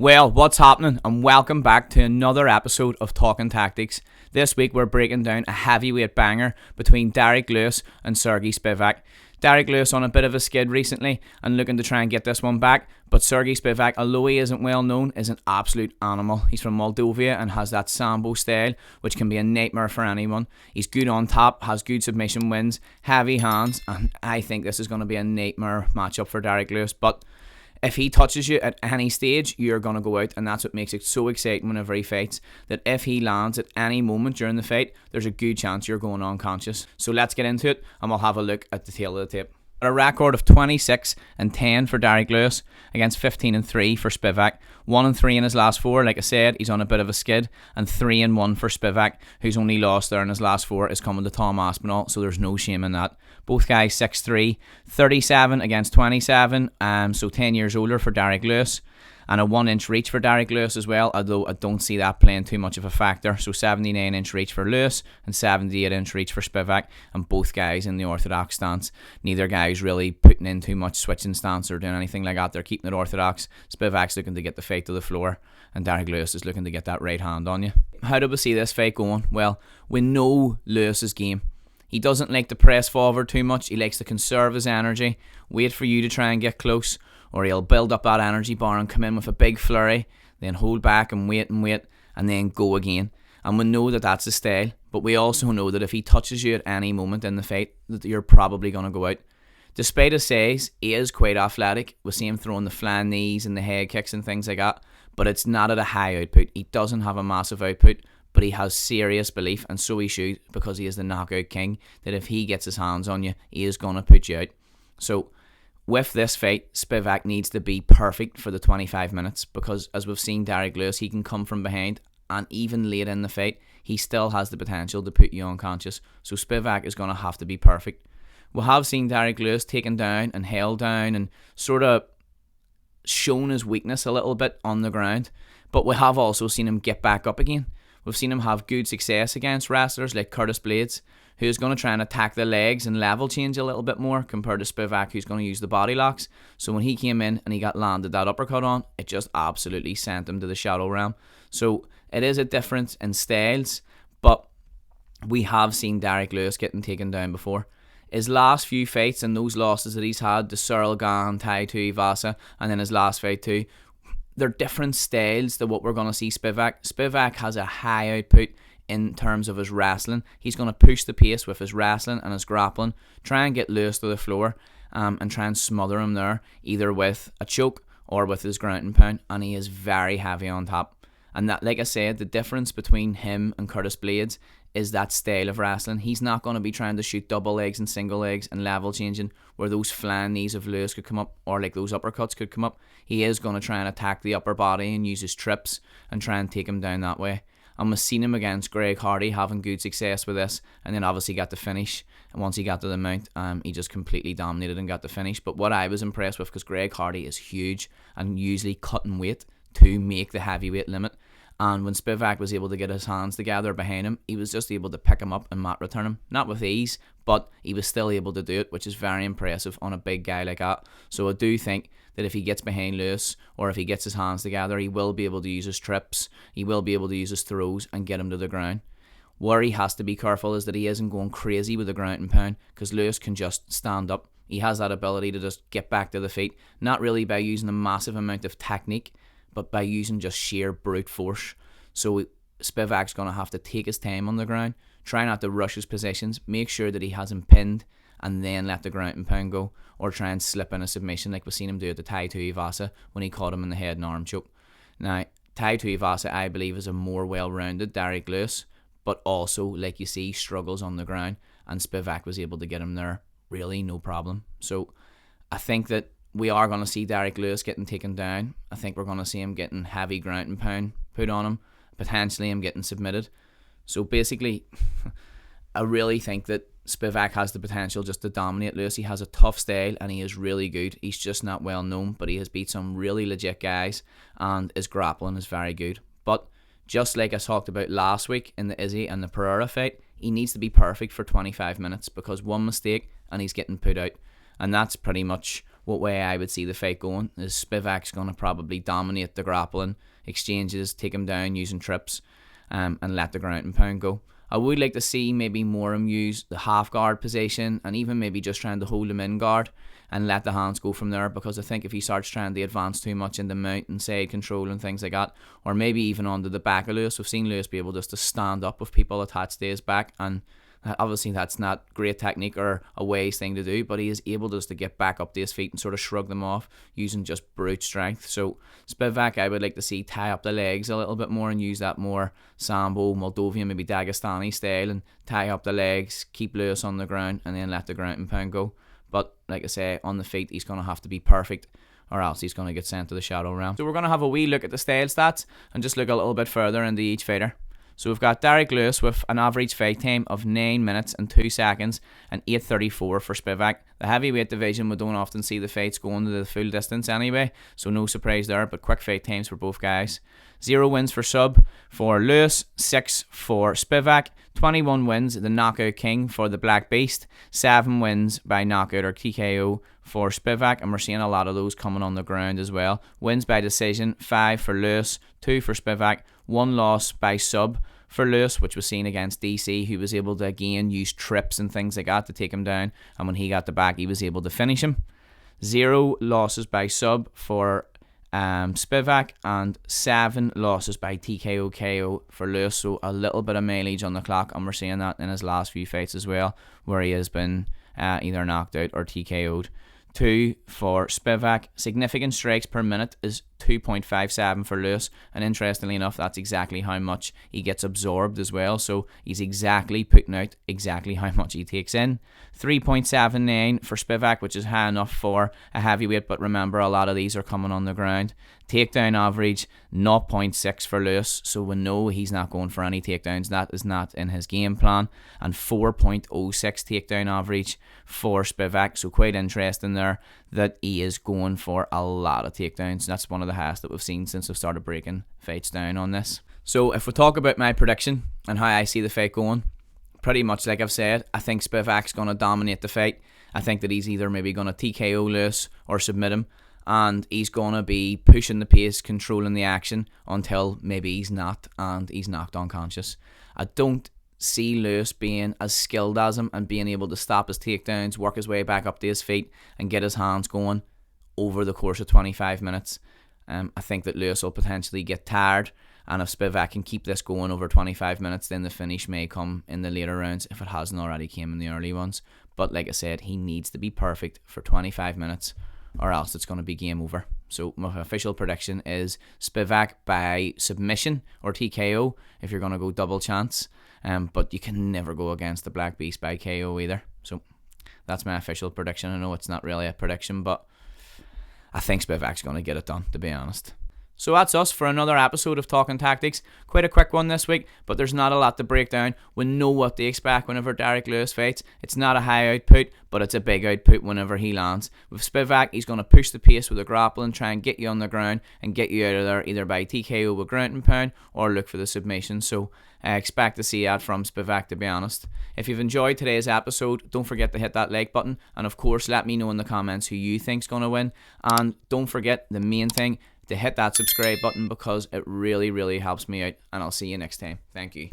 Well, what's happening? And welcome back to another episode of Talking Tactics. This week we're breaking down a heavyweight banger between Derrick Lewis and Serghei Spivak. Derrick Lewis on a bit of a skid recently and looking to try and get this one back, but Serghei Spivak, although he isn't well known, is an absolute animal. He's from Moldova and has that Sambo style, which can be a nightmare for anyone. He's good on top, has good submission wins, heavy hands, and I think this is going to be a nightmare matchup for Derrick Lewis, but if he touches you at any stage, you're going to go out, and that's what makes it so exciting whenever he fights, that if he lands at any moment during the fight, there's a good chance you're going unconscious. So let's get into it, and we'll have a look at the tail of the tape. A record of 26-10 for Derrick Lewis against 15-3 for Spivak. 1-3 in his last four. Like I said, he's on a bit of a skid, and 3-1 for Spivak, who's only lost there in his last four is coming to Tom Aspinall, so there's no shame in that. Both guys 6'3", 37 against 27, so 10 years older for Derrick Lewis. And a 1-inch reach for Derrick Lewis as well, although I don't see that playing too much of a factor. So 79-inch reach for Lewis and 78-inch reach for Spivak, and both guys in the orthodox stance. Neither guy's really putting in too much switching stance or doing anything like that. They're keeping it orthodox. Spivak's looking to get the fight to the floor, and Derrick Lewis is looking to get that right hand on you. How do we see this fight going? Well, we know Lewis's game. He doesn't like to press forward too much. He likes to conserve his energy, wait for you to try and get close, or he'll build up that energy bar and come in with a big flurry, then hold back and wait, and then go again. And we know that that's his style, but we also know that if he touches you at any moment in the fight, that you're probably going to go out. Despite his size, he is quite athletic. We see him throwing the flying knees and the head kicks and things like that, but it's not at a high output. He doesn't have a massive output, but he has serious belief, and so he should, because he is the knockout king, that if he gets his hands on you, he is going to put you out. So with this fight, Spivak needs to be perfect for the 25 minutes, because as we've seen Derrick Lewis, he can come from behind, and even late in the fight, he still has the potential to put you unconscious. So Spivak is going to have to be perfect. We have seen Derrick Lewis taken down and held down and sort of shown his weakness a little bit on the ground, but we have also seen him get back up again. We've seen him have good success against wrestlers like Curtis Blaydes, who's going to try and attack the legs and level change a little bit more, compared to Spivak, who's going to use the body locks. So when he came in and he got landed that uppercut on, it just absolutely sent him to the shadow realm. So it is a difference in styles, but we have seen Derrick Lewis getting taken down before. His last few fights and those losses that he's had, the Serghei, Tai Tuivasa, and then his last fight too, they're different styles to what we're going to see Spivak. Spivak has a high output in terms of his wrestling. He's going to push the pace with his wrestling and his grappling, try and get Lewis to the floor, and try and smother him there, either with a choke or with his ground and pound, and he is very heavy on top. And that, like I said, the difference between him and Curtis Blaydes is that style of wrestling. He's not going to be trying to shoot double legs and single legs and level changing where those flying knees of Lewis could come up, or like those uppercuts could come up. He is going to try and attack the upper body and use his trips and try and take him down that way. And we've seen him against Greg Hardy having good success with this, and then obviously got the finish. And once he got to the mount, he just completely dominated and got the finish. But what I was impressed with, because Greg Hardy is huge and usually cutting weight to make the heavyweight limit, and when Spivak was able to get his hands together behind him, he was just able to pick him up and mat return him. Not with ease, but he was still able to do it, which is very impressive on a big guy like that. So I do think that if he gets behind Lewis, or if he gets his hands together, he will be able to use his trips, he will be able to use his throws and get him to the ground. Where he has to be careful is that he isn't going crazy with the ground and pound, because Lewis can just stand up. He has that ability to just get back to the feet, not really by using a massive amount of technique, but by using just sheer brute force. So Spivak's going to have to take his time on the ground, try not to rush his positions, make sure that he has him pinned, and then let the ground and pound go, or try and slip in a submission like we've seen him do at the Tai Tuivasa when he caught him in the head and arm choke. Now, Tai Tuivasa, I believe, is a more well-rounded Derrick Lewis, but also, like you see, struggles on the ground, and Spivak was able to get him there, really, no problem. So I think that we are going to see Derrick Lewis getting taken down. I think we're going to see him getting heavy ground and pound put on him, potentially him getting submitted. So basically, I really think that Spivak has the potential just to dominate Lewis. He has a tough style and he is really good. He's just not well known, but he has beat some really legit guys, and his grappling is very good. But just like I talked about last week in the Izzy and the Pereira fight, he needs to be perfect for 25 minutes, because one mistake and he's getting put out. And that's pretty much what way I would see the fight going is Spivak's going to probably dominate the grappling exchanges, take him down using trips, and let the ground and pound go. I would like to see maybe more him use the half guard position and even maybe just trying to hold him in guard and let the hands go from there, because I think if he starts trying to advance too much into mount and side control and things like that, or maybe even onto the back of Lewis, we've seen Lewis be able just to stand up with people attached to his back, and obviously that's not great technique or a wise thing to do, but he is able just to get back up to his feet and sort of shrug them off using just brute strength. So Spivak, I would like to see tie up the legs a little bit more and use that more Sambo, Moldovan, maybe Dagestani style, and tie up the legs, keep Lewis on the ground, and then let the ground and pound go. But like I say, on the feet, he's going to have to be perfect, or else he's going to get sent to the shadow realm. So we're going to have a wee look at the style stats and just look a little bit further into each fighter. So we've got Derrick Lewis with an average fight time of 9 minutes and 2 seconds and 8:34 for Spivak. The heavyweight division, we don't often see the fights going to the full distance anyway, so no surprise there, but quick fight times for both guys. 0 wins for sub for Lewis, 6 for Spivak, 21 wins, the knockout king for the Black Beast, 7 wins by knockout or TKO for Spivak, and we're seeing a lot of those coming on the ground as well. Wins by decision, 5 for Lewis, 2 for Spivak, 1 loss by sub for Lewis, which was seen against DC, who was able to again use trips and things like that to take him down, and when he got the back he was able to finish him. 0 losses by sub for Spivak, and 7 losses by TKO KO for Lewis, so a little bit of mileage on the clock, and we're seeing that in his last few fights as well, where he has been either knocked out or TKO'd. 2 for Spivak. Significant strikes per minute is 2.57 for Lewis, and interestingly enough, that's exactly how much he gets absorbed as well, so he's exactly putting out exactly how much he takes in. 3.79 for Spivak, which is high enough for a heavyweight, but remember, a lot of these are coming on the ground. Takedown average 0.6 for Lewis, so we know he's not going for any takedowns. That is not in his game plan. And 4.06 takedown average for Spivak, so quite interesting there that he is going for a lot of takedowns. That's one of the highest that we've seen since we've started breaking fights down on this. So if we talk about my prediction and how I see the fight going, pretty much like I've said, I think Spivak's going to dominate the fight. I think that he's either maybe going to TKO Lewis or submit him, and he's going to be pushing the pace, controlling the action until maybe he's not and he's knocked unconscious. I don't see Lewis being as skilled as him and being able to stop his takedowns, work his way back up to his feet and get his hands going over the course of 25 minutes. I think that Lewis will potentially get tired, and if Spivak can keep this going over 25 minutes, then the finish may come in the later rounds if it hasn't already came in the early ones. But like I said, he needs to be perfect for 25 minutes or else it's going to be game over. So my official prediction is Spivak by submission or TKO if you're going to go double chance. But you can never go against the Black Beast by KO either. So that's my official prediction. I know it's not really a prediction, but I think Spivak's going to get it done, to be honest. So that's us for another episode of Talking Tactics. Quite a quick one this week, but there's not a lot to break down. We know what to expect whenever Derrick Lewis fights. It's not a high output, but it's a big output whenever he lands. With Spivak, he's going to push the pace with a grappling, try and get you on the ground and get you out of there either by TKO with ground and pound or look for the submission. So I expect to see that from Spivak, to be honest. If you've enjoyed today's episode, don't forget to hit that like button, and of course let me know in the comments who you think's going to win. And don't forget the main thing, to hit that subscribe button, because it really helps me out, and I'll see you next time. Thank you.